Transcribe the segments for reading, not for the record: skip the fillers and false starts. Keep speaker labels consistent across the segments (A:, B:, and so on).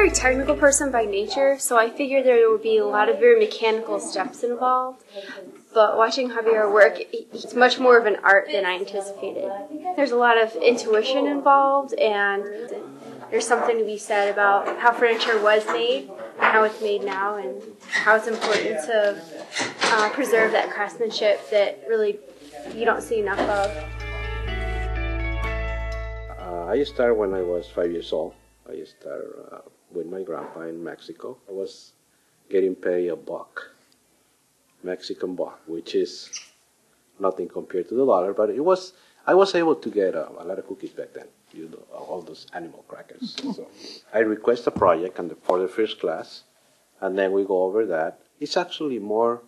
A: very technical person by nature, so I figured there would be a lot of very mechanical steps involved. But watching Javier work, it's much more of an art than I anticipated. There's a lot of intuition involved, and there's something to be said about how furniture was made and how it's made now, and how it's important to preserve that craftsmanship that really you don't see enough of.
B: I started when I was 5 years old. I started with my grandpa in Mexico. I was getting paid $1, Mexican buck, which is nothing compared to the dollar, but I was able to get a lot of cookies back then, you know, all those animal crackers. So I request a project for the first class, and then we go over that. It's actually more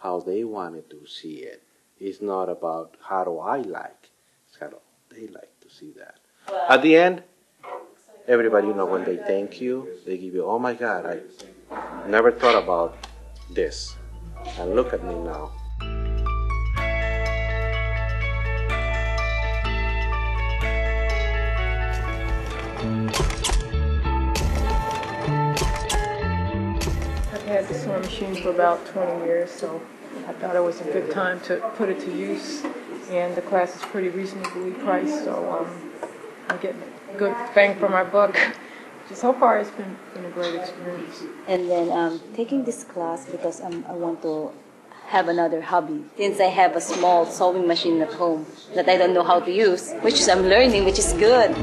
B: how they wanted to see it. It's not about how do I like, it's how do they like to see that. At the end, everybody, you know, when they thank you, they give you, oh my God, I never thought about this. And look at me now.
C: I've had the sewing machine for about 20 years, so I thought it was a good time to put it to use. And the class is pretty reasonably priced, so I get good bang for my buck. So far, it's been a great experience.
D: And then taking this class because I want to have another hobby. Since I have a small sewing machine at home that I don't know how to use, which I'm learning, which is good.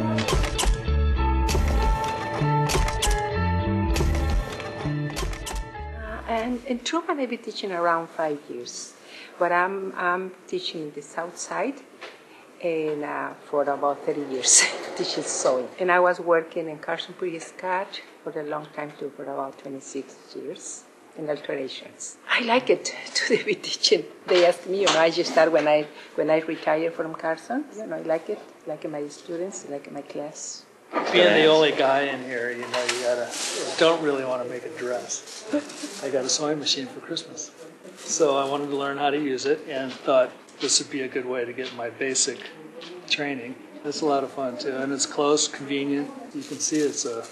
E: And in Truman, I've been teaching around 5 years, but I'm teaching in the South Side, and for about 30 years, teaching sewing. And I was working in Carson Scotch for a long time too, for about 26 years in alterations. I like it to be teaching. They asked me, you know, I just start when I retire from Carson. You know, I like it, like my students, like my class.
F: Being the only guy in here, you know, don't really want to make a dress. I got a sewing machine for Christmas. So I wanted to learn how to use it and thought this would be a good way to get my basic training. It's a lot of fun too, and it's close, convenient. You can see it's a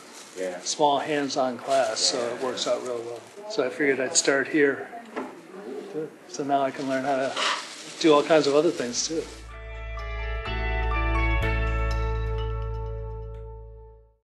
F: small hands-on class, so it works out real well. So I figured I'd start here. So now I can learn how to do all kinds of other things too.